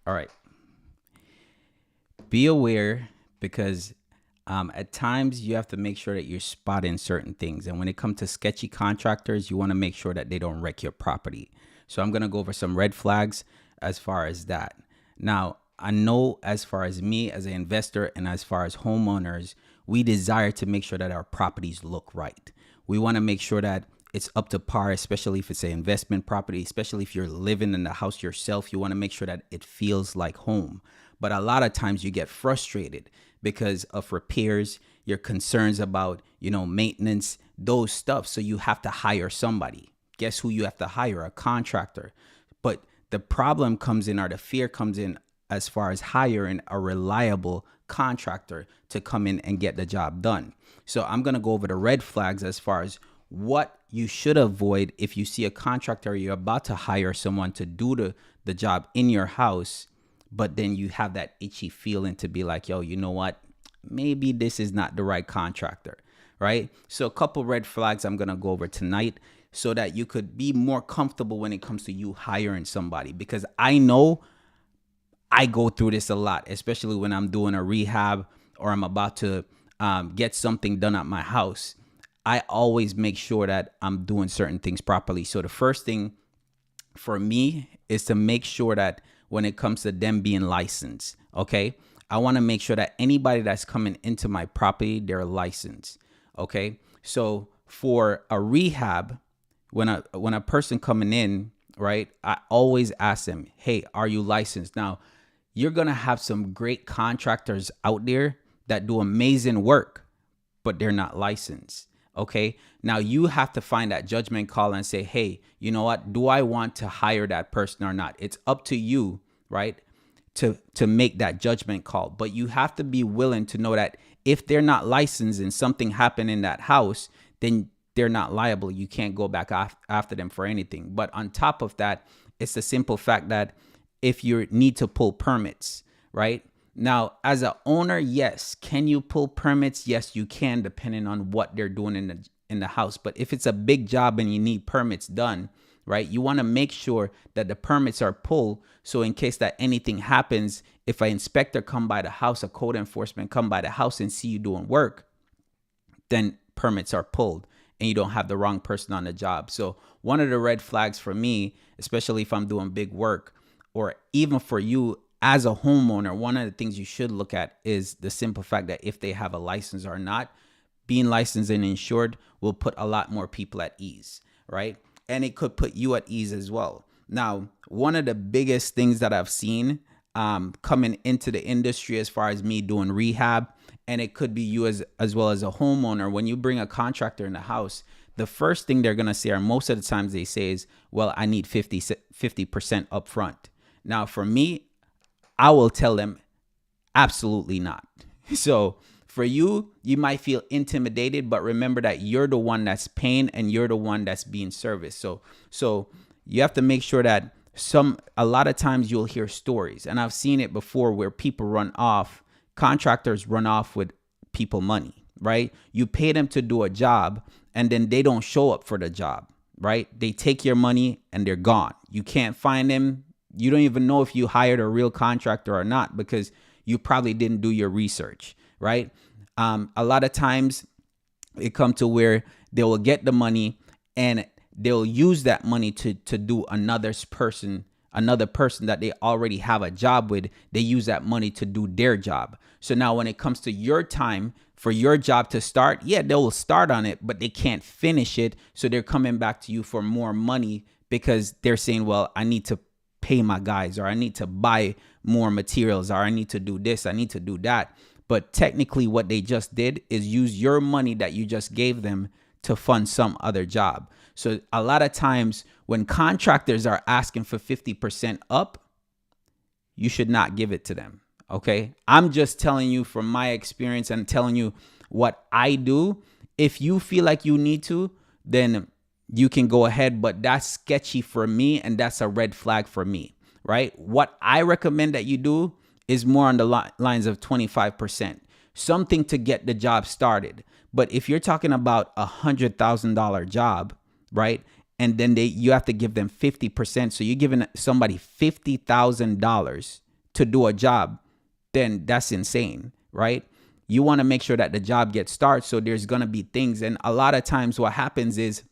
All right. Be aware because at times you have to make sure that you're spotting certain things. And when it comes to sketchy contractors, you want to make sure that they don't wreck your property. So I'm going to go over some red flags as far as that. Now, I know as far as me as an investor and as far as homeowners, we desire to make sure that our properties look right. We want to make sure that it's up to par, especially if it's an investment property, especially if you're living in the house yourself. You want to make sure that it feels like home. But a lot of times you get frustrated because of repairs, your concerns about, maintenance, those stuff. So you have to hire somebody. Guess who you have to hire? A contractor. But the problem comes in, or the fear comes in, as far as hiring a reliable contractor to come in and get the job done. So I'm going to go over the red flags as far as what you should avoid if you see a contractor, you're about to hire someone to do the job in your house, but then you have that itchy feeling to be like, yo, you know what? Maybe this is not the right contractor, right? So a couple red flags I'm going to go over tonight so that you could be more comfortable when it comes to you hiring somebody, because I know I go through this a lot, especially when I'm doing a rehab or I'm about to get something done at my house. I always make sure that I'm doing certain things properly. So the first thing for me is to make sure that when it comes to them being licensed, okay, I want to make sure that anybody that's coming into my property, they're licensed, okay? So for a rehab, when a person coming in, right, I always ask them, hey, are you licensed? Now, you're going to have some great contractors out there that do amazing work, but they're not licensed. Okay. Now you have to find that judgment call and say, hey, you know what? Do I want to hire that person or not? It's up to you, right? To make that judgment call. But you have to be willing to know that if they're not licensed and something happened in that house, then they're not liable. You can't go back after them for anything. But on top of that, it's the simple fact that if you need to pull permits, right? Now, as an owner, yes. Can you pull permits? Yes, you can, depending on what they're doing in the house. But if it's a big job and you need permits done, right, you want to make sure that the permits are pulled. So in case that anything happens, if an inspector come by the house, a code enforcement come by the house and see you doing work, then permits are pulled and you don't have the wrong person on the job. So one of the red flags for me, especially if I'm doing big work, or even for you as a homeowner, one of the things you should look at is the simple fact that if they have a license or not. Being licensed and insured will put a lot more people at ease, right? And it could put you at ease as well. Now, one of the biggest things that I've seen coming into the industry as far as me doing rehab, and it could be you as well as a homeowner, when you bring a contractor in the house, the first thing they're going to say, or most of the times they say, is, well, I need 50% upfront. Now, for me, I will tell them absolutely not. So for you, you might feel intimidated, but remember that you're the one that's paying and you're the one that's being serviced. So you have to make sure that a lot of times you'll hear stories, and I've seen it before where contractors run off with people money, right? You pay them to do a job and then they don't show up for the job, right? They take your money and they're gone. You can't find them. You don't even know if you hired a real contractor or not because you probably didn't do your research, right? A lot of times it comes to where they will get the money and they'll use that money to do another person that they already have a job with. They use that money to do their job. So now when it comes to your time for your job to start, yeah, they will start on it, but they can't finish it. So they're coming back to you for more money because they're saying, well, I need to pay my guys, or I need to buy more materials, or I need to do this, I need to do that. But technically what they just did is use your money that you just gave them to fund some other job. So a lot of times when contractors are asking for 50% up, you should not give it to them. Okay. I'm just telling you from my experience and telling you what I do. If you feel like you need to, then you can go ahead, but that's sketchy for me and that's a red flag for me, right? What I recommend that you do is more on the lines of 25%, something to get the job started. But if you're talking about $100,000 job, right? And then you have to give them 50%. So you're giving somebody $50,000 to do a job, then that's insane, right? You want to make sure that the job gets started. So there's going to be things. And a lot of times what happens is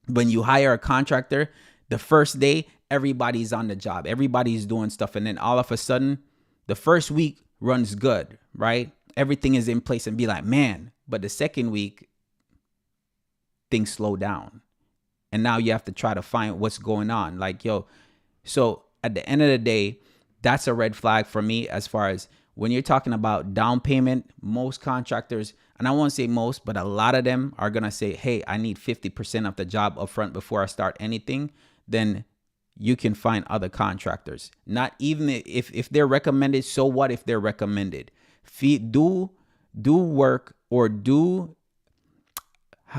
when you hire a contractor, the first day, everybody's on the job. Everybody's doing stuff. And then all of a sudden, the first week runs good, right? Everything is in place and be like, man. But the second week, things slow down. And now you have to try to find what's going on. Like, yo, so at the end of the day, that's a red flag for me as far as when you're talking about down payment. Most contractors, and I won't say most, but a lot of them are going to say, hey, I need 50% of the job up front before I start anything. Then you can find other contractors. Not even if they're recommended. So what if they're recommended? Do work or do,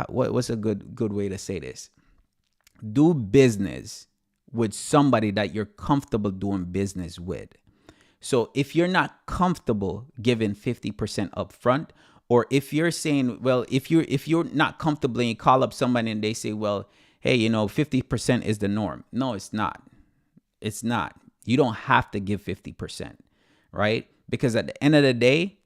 what's a good way to say this? Do business with somebody that you're comfortable doing business with. So if you're not comfortable giving 50% up front, or if you're saying, well, if you're not comfortable and you call up somebody and they say, well, hey, 50% is the norm. No, it's not. It's not. You don't have to give 50%, right? Because at the end of the day,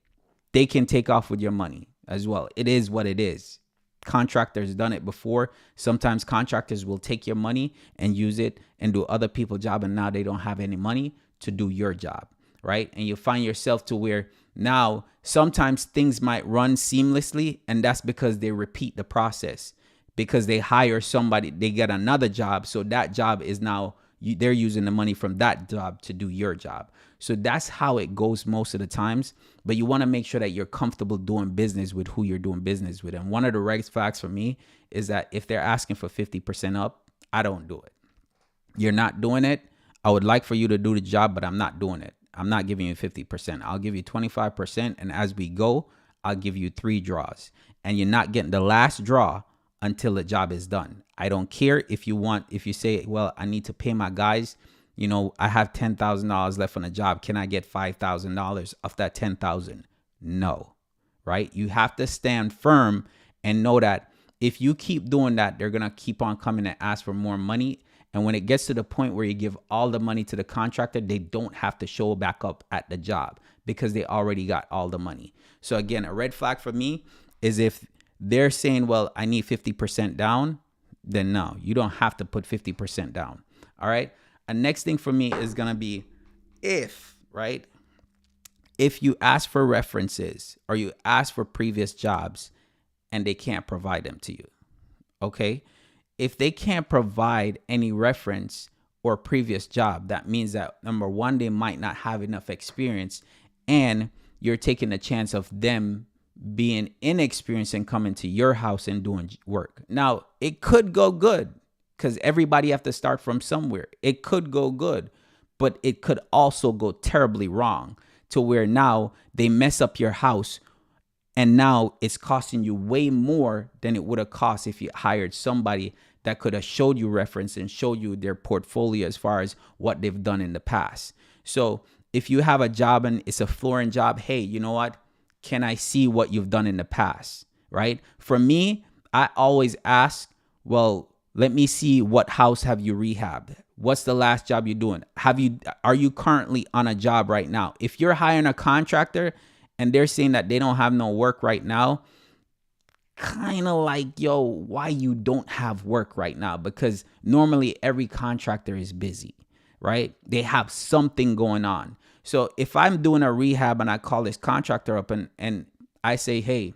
they can take off with your money as well. It is what it is. Contractors done it before. Sometimes contractors will take your money and use it and do other people's job, and now they don't have any money to do your job, right? And you find yourself to where now sometimes things might run seamlessly, and that's because they repeat the process, because they hire somebody, they get another job, so that job is now they're using the money from that job to do your job. So that's how it goes most of the times. But you want to make sure that you're comfortable doing business with who you're doing business with. And one of the red flags for me is that if they're asking for 50% up, I don't do it. You're not doing it. I would like for you to do the job, but I'm not doing it. I'm not giving you 50%. I'll give you 25%. And as we go, I'll give you 3 draws. And you're not getting the last draw until the job is done. I don't care if you say, well, I need to pay my guys, I have $10,000 left on the job. Can I get $5,000 of that 10,000? No, right? You have to stand firm and know that if you keep doing that, they're going to keep on coming and ask for more money. And when it gets to the point where you give all the money to the contractor, they don't have to show back up at the job because they already got all the money. So again, a red flag for me is if they're saying, well, I need 50% down, then no, you don't have to put 50% down. All right. A next thing for me is going to be if you ask for references or you ask for previous jobs and they can't provide them to you. Okay. If they can't provide any reference or previous job, that means that number one, they might not have enough experience, and you're taking a chance of them being inexperienced and coming to your house and doing work. Now, it could go good because everybody have to start from somewhere. It could go good, but it could also go terribly wrong to where now they mess up your house and now it's costing you way more than it would have cost if you hired somebody that could have showed you reference and showed you their portfolio as far as what they've done in the past. So if you have a job and it's a flooring job, hey, you know what? Can I see what you've done in the past, right? For me, I always ask, well, let me see what house have you rehabbed? What's the last job you're doing? Are you currently on a job right now? If you're hiring a contractor and they're saying that they don't have no work right now, kind of like, yo, why you don't have work right now? Because normally every contractor is busy, right? They have something going on. So if I'm doing a rehab and I call this contractor up and I say, hey,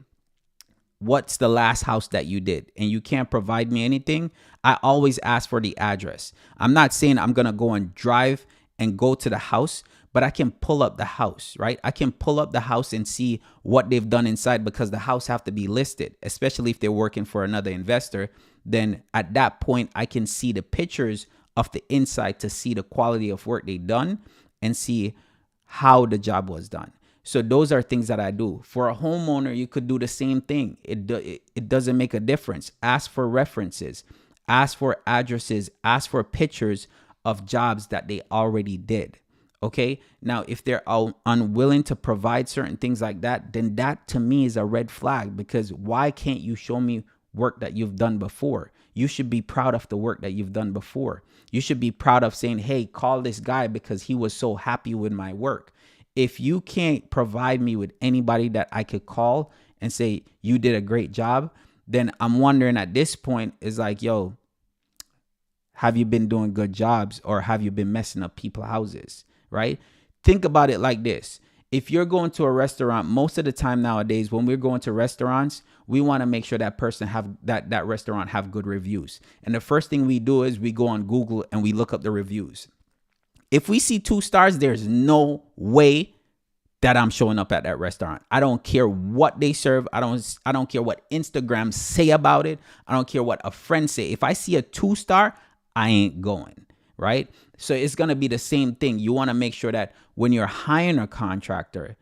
what's the last house that you did? And you can't provide me anything, I always ask for the address. I'm not saying I'm going to go and drive and go to the house, but I can pull up the house, right? I can pull up the house and see what they've done inside, because the house have to be listed, especially if they're working for another investor. Then at that point, I can see the pictures of the inside to see the quality of work they've done and see how the job was done. So those are things that I do. For a homeowner, you could do the same thing. It doesn't make a difference. Ask for references, ask for addresses, ask for pictures of jobs that they already did. Okay. Now, if they're unwilling to provide certain things like that, then that to me is a red flag, because why can't you show me work that you've done before. You should be proud of the work that you've done before. You should be proud of saying, hey, call this guy because he was so happy with my work. If you can't provide me with anybody that I could call and say, you did a great job, then I'm wondering at this point is like, yo, have you been doing good jobs or have you been messing up people's houses, right? Think about it like this. If you're going to a restaurant, most of the time nowadays, when we're going to restaurants, we want to make sure that person have that restaurant have good reviews. And the first thing we do is we go on Google and we look up the reviews. If we see 2 stars, there's no way that I'm showing up at that restaurant. I don't care what they serve. I don't care what Instagram say about it. I don't care what a friend say. If I see a 2-star, I ain't going, right? So it's going to be the same thing. You want to make sure that when you're hiring a contractor,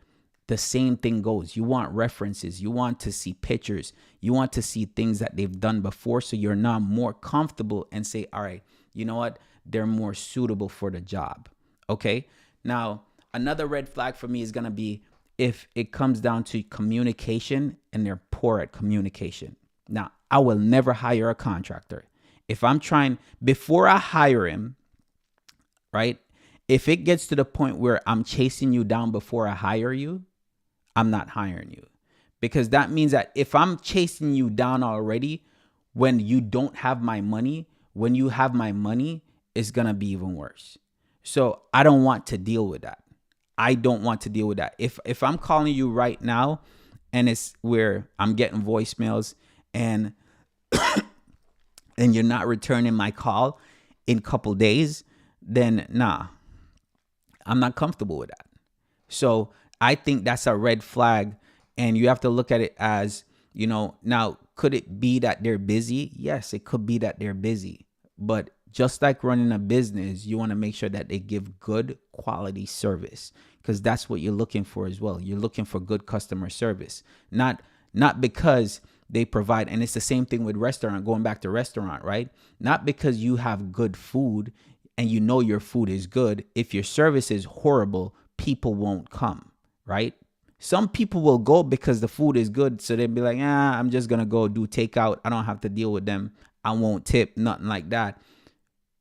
the same thing goes. You want references. You want to see pictures. You want to see things that they've done before so you're now more comfortable and say, all right, you know what? They're more suitable for the job. Okay? Now, another red flag for me is going to be if it comes down to communication and they're poor at communication. Now, I will never hire a contractor. If I'm trying, before I hire him, right? If it gets to the point where I'm chasing you down before I hire you, I'm not hiring you. Because that means that if I'm chasing you down already, when you don't have my money, when you have my money, it's going to be even worse. So I don't want to deal with that. I don't want to deal with that. If I'm calling you right now and it's where I'm getting voicemails and and you're not returning my call in a couple days, then nah, I'm not comfortable with that. So I think that's a red flag. And you have to look at it as, you know, now, could it be that they're busy? Yes, it could be that they're busy. But just like running a business, you want to make sure that they give good quality service because that's what you're looking for as well. You're looking for good customer service, not because they provide. And it's the same thing with restaurant, going back to restaurant, right? Not because you have good food and you know your food is good. If your service is horrible, people won't come, right? Some people will go because the food is good. So they'll be like, I'm just going to go do takeout. I don't have to deal with them. I won't tip, nothing like that.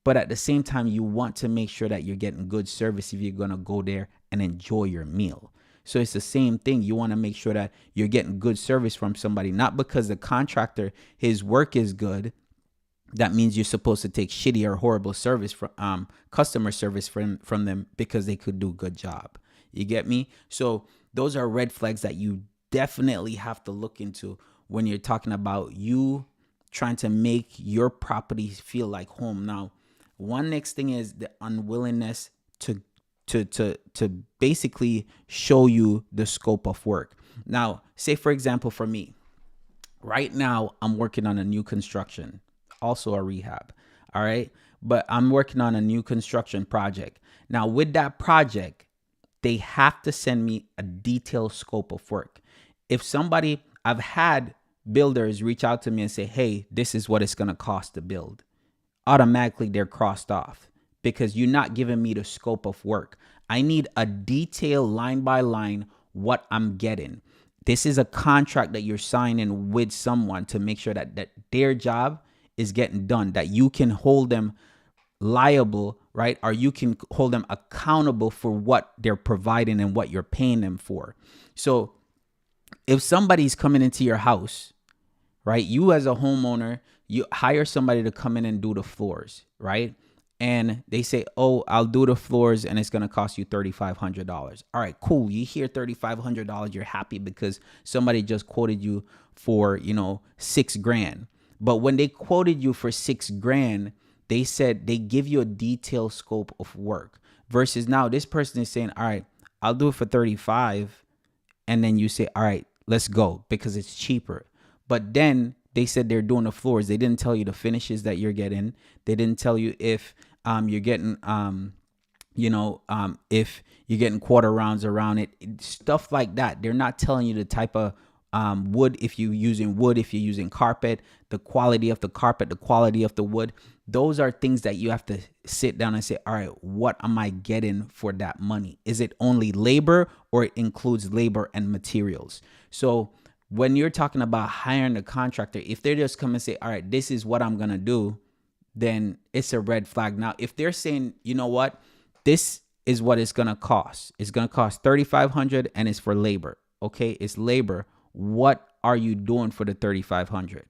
But at the same time, you want to make sure that you're getting good service if you're going to go there and enjoy your meal. So it's the same thing. You want to make sure that you're getting good service from somebody, not because the contractor, his work is good. That means you're supposed to take shitty or horrible service from customer service from them because they could do a good job. You get me? So those are red flags that you definitely have to look into when you're talking about you trying to make your property feel like home. Now, one next thing is the unwillingness to basically show you the scope of work. Now, say for example, for me, right now I'm working on a new construction, also a rehab. All right. But I'm working on a new construction project. Now, with that project, they have to send me a detailed scope of work. If somebody, I've had builders reach out to me and say, hey, this is what it's going to cost to build. Automatically, they're crossed off because you're not giving me the scope of work. I need a detailed line by line what I'm getting. This is a contract that you're signing with someone to make sure that their job is getting done, that you can hold them liable, right? Or you can hold them accountable for what they're providing and what you're paying them for. So if somebody's coming into your house, right? You as a homeowner, you hire somebody to come in and do the floors, right? And they say, oh, I'll do the floors and it's going to cost you $3,500. All right, cool. You hear $3,500, you're happy because somebody just quoted you for, $6,000. But when they quoted you for $6,000, they said they give you a detailed scope of work versus now this person is saying, all right, I'll do it for 35. And then you say, all right, let's go because it's cheaper. But then they said they're doing the floors. They didn't tell you the finishes that you're getting. They didn't tell you if you're getting, if you're getting quarter rounds around it, stuff like that. They're not telling you the type of wood, if you're using wood, if you're using carpet, the quality of the carpet, the quality of the wood. Those are things that you have to sit down and say, all right, what am I getting for that money? Is it only labor or it includes labor and materials? So when you're talking about hiring a contractor, if they just come and say, all right, this is what I'm going to do, then it's a red flag. Now, if they're saying, you know what, this is what it's going to cost. It's going to cost $3,500 and it's for labor. Okay, it's labor. What are you doing for the $3,500?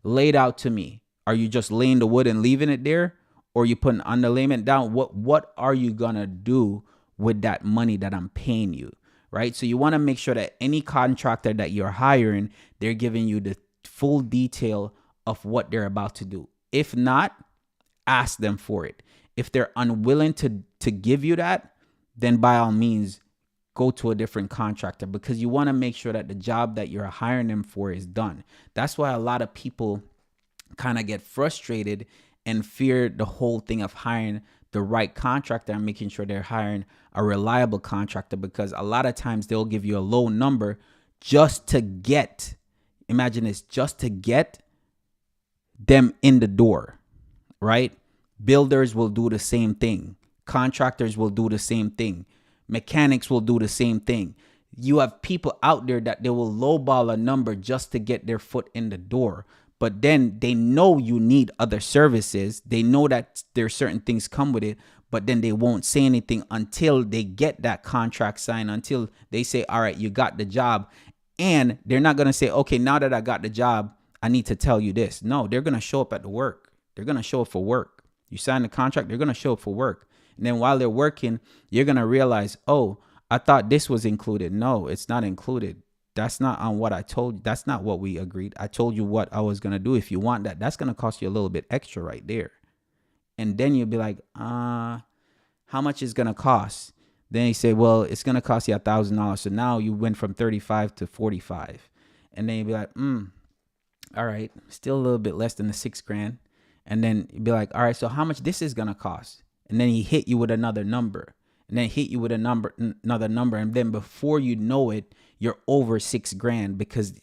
Lay it out to me. Are you just laying the wood and leaving it there? Or you putting underlayment down? What are you going to do with that money that I'm paying you? Right? So you want to make sure that any contractor that you're hiring, they're giving you the full detail of what they're about to do. If not, ask them for it. If they're unwilling to give you that, then by all means, go to a different contractor, because you want to make sure that the job that you're hiring them for is done. That's why a lot of people kind of get frustrated and fear the whole thing of hiring the right contractor and making sure they're hiring a reliable contractor, because a lot of times they'll give you a low number just to get, imagine this, just to get them in the door, right? Builders will do the same thing. Contractors will do the same thing. Mechanics will do the same thing. You have people out there that they will lowball a number just to get their foot in the door. But then they know you need other services. They know that there's certain things come with it, but then they won't say anything until they get that contract signed, until they say, all right, you got the job. And they're not going to say, okay, now that I got the job, I need to tell you this. No, they're going to show up at the work. They're going to show up for work. You sign the contract, they're going to show up for work. And then while they're working, you're going to realize, oh, I thought this was included. No, it's not included. That's not on what I told you. That's not what we agreed. I told you what I was going to do. If you want that, that's going to cost you a little bit extra right there. And then you'll be like, how much is going to cost? Then you say, well, it's going to cost you $1,000. So now you went from 35 to 45. And then you'll be like, all right, still a little bit less than the $6,000. And then you'd be like, all right, so how much this is going to cost? And then he hit you with another number, and then hit you with another number. And then before you know it, you're over $6,000 because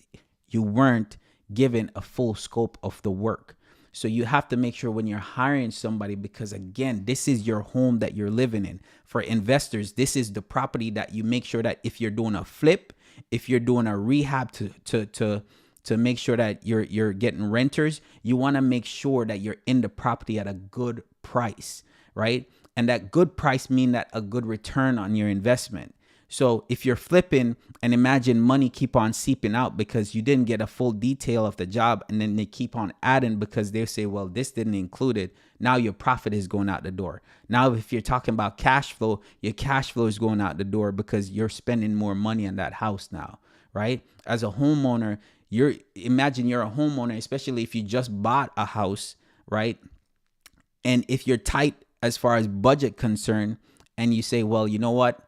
you weren't given a full scope of the work. So you have to make sure when you're hiring somebody, because again, this is your home that you're living in. For investors, this is the property that you make sure that if you're doing a flip, if you're doing a rehab to make sure that you're getting renters, you want to make sure that you're in the property at a good price, right? And that good price mean that a good return on your investment. So if you're flipping and imagine money keep on seeping out because you didn't get a full detail of the job, and then they keep on adding because they say, well, this didn't include it. Now your profit is going out the door. Now, if you're talking about cash flow, your cash flow is going out the door because you're spending more money on that house now, right? As a homeowner, imagine you're a homeowner, especially if you just bought a house, right? And if you're tight as far as budget concerned, and you say, well, you know what?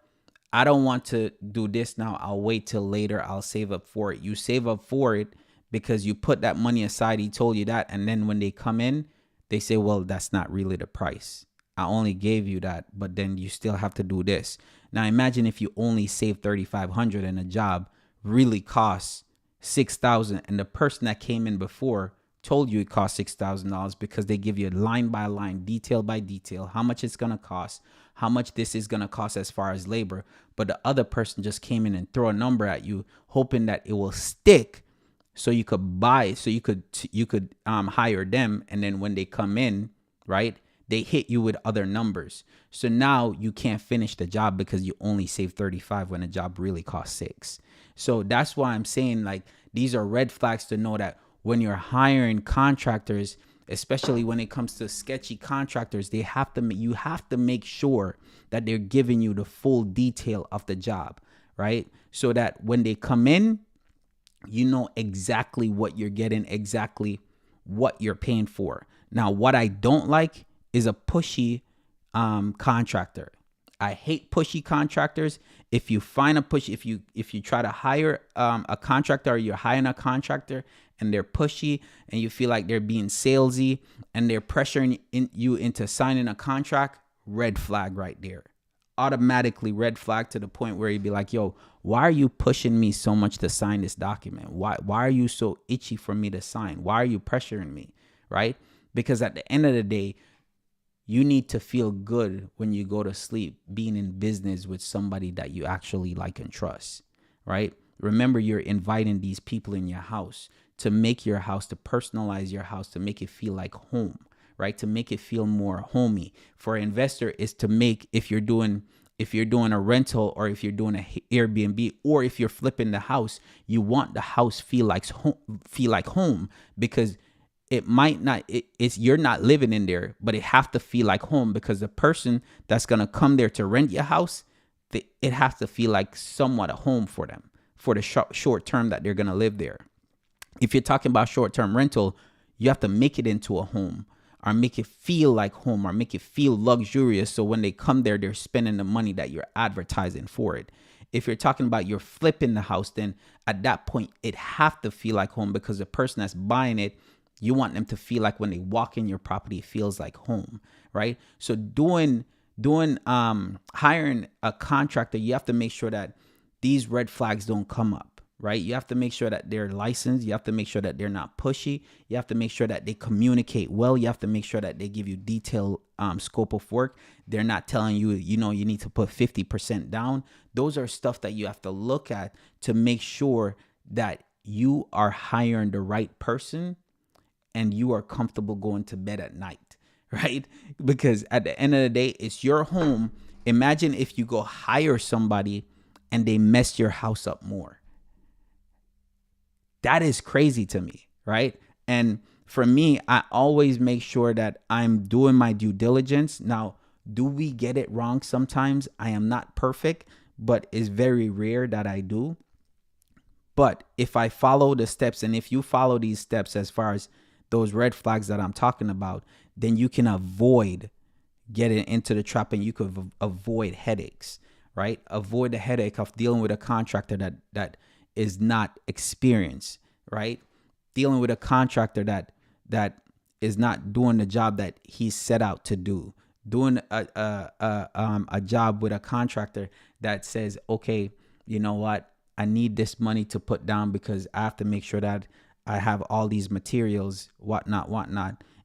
I don't want to do this now. I'll wait till later. I'll save up for it. You save up for it because you put that money aside. He told you that. And then when they come in, they say, well, that's not really the price. I only gave you that, but then you still have to do this. Now imagine if you only save $3,500 and a job really costs $6,000, and the person that came in before told you it cost $6,000 because they give you line by line, detail by detail, how much it's going to cost, how much this is going to cost as far as labor. But the other person just came in and throw a number at you, hoping that it will stick so you could buy, so you could hire them. And then when they come in, right, they hit you with other numbers. So now you can't finish the job because you only saved 35 when the job really cost 6. So that's why I'm saying, like, these are red flags to know that when you're hiring contractors, especially when it comes to sketchy contractors, you have to make sure that they're giving you the full detail of the job, right? So that when they come in, you know exactly what you're getting, exactly what you're paying for. Now, what I don't like is a pushy contractor. I hate pushy contractors. If you find a push, if you try to hire a contractor, or you're hiring a contractor and they're pushy and you feel like they're being salesy and they're pressuring you into signing a contract, red flag right there. Automatically red flag, to the point where you'd be like, yo, why are you pushing me so much to sign this document? Why are you so itchy for me to sign? Why are you pressuring me? Right? Because at the end of the day, you need to feel good when you go to sleep being in business with somebody that you actually like and trust, right? Remember, you're inviting these people in your house to make your house, to personalize your house, to make it feel like home, right? To make it feel more homey. For an investor is to make, if you're doing a rental, or if you're doing a Airbnb, or if you're flipping the house, you want the house feel like home, because it might not, it's, you're not living in there, but it have to feel like home, because the person that's going to come there to rent your house, it has to feel like somewhat a home for them, for the short term that they're going to live there. If you're talking about short-term rental, you have to make it into a home, or make it feel like home, or make it feel luxurious, so when they come there, they're spending the money that you're advertising for it. If you're talking about you're flipping the house, then at that point it have to feel like home, because the person that's buying it, you want them to feel like when they walk in your property, it feels like home, right? So hiring a contractor, you have to make sure that these red flags don't come up, right? You have to make sure that they're licensed. You have to make sure that they're not pushy. You have to make sure that they communicate well. You have to make sure that they give you detailed scope of work. They're not telling you, you need to put 50% down. Those are stuff that you have to look at to make sure that you are hiring the right person and you are comfortable going to bed at night, right? Because at the end of the day, it's your home. Imagine if you go hire somebody and they mess your house up more. That is crazy to me, right? And for me, I always make sure that I'm doing my due diligence. Now, do we get it wrong sometimes? I am not perfect, but it's very rare that I do. But if I follow the steps, and if you follow these steps as far as those red flags that I'm talking about, then you can avoid getting into the trap, and you could avoid headaches, right? Avoid the headache of dealing with a contractor that is not experienced, right? Dealing with a contractor that is not doing the job that he's set out to do. Doing a job with a contractor that says, okay, you know what? I need this money to put down because I have to make sure that I have all these materials, whatnot.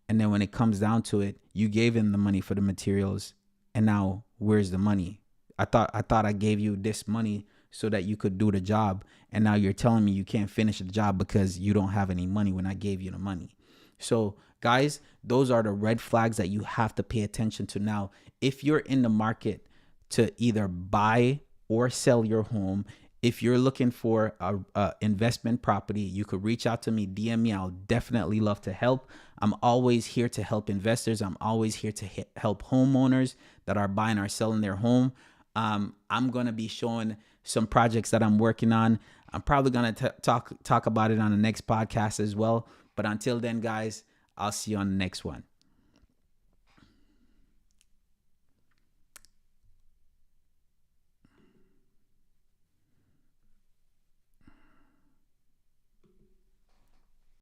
And then when it comes down to it, you gave him the money for the materials, and now where's the money? I thought I gave you this money so that you could do the job, and now you're telling me you can't finish the job because you don't have any money when I gave you the money. So guys, those are the red flags that you have to pay attention to. Now, if you're in the market to either buy or sell your home, if you're looking for a investment property, you could reach out to me, DM me. I'll definitely love to help. I'm always here to help investors. I'm always here to help homeowners that are buying or selling their home. I'm going to be showing some projects that I'm working on. I'm probably going to talk about it on the next podcast as well. But until then, guys, I'll see you on the next one.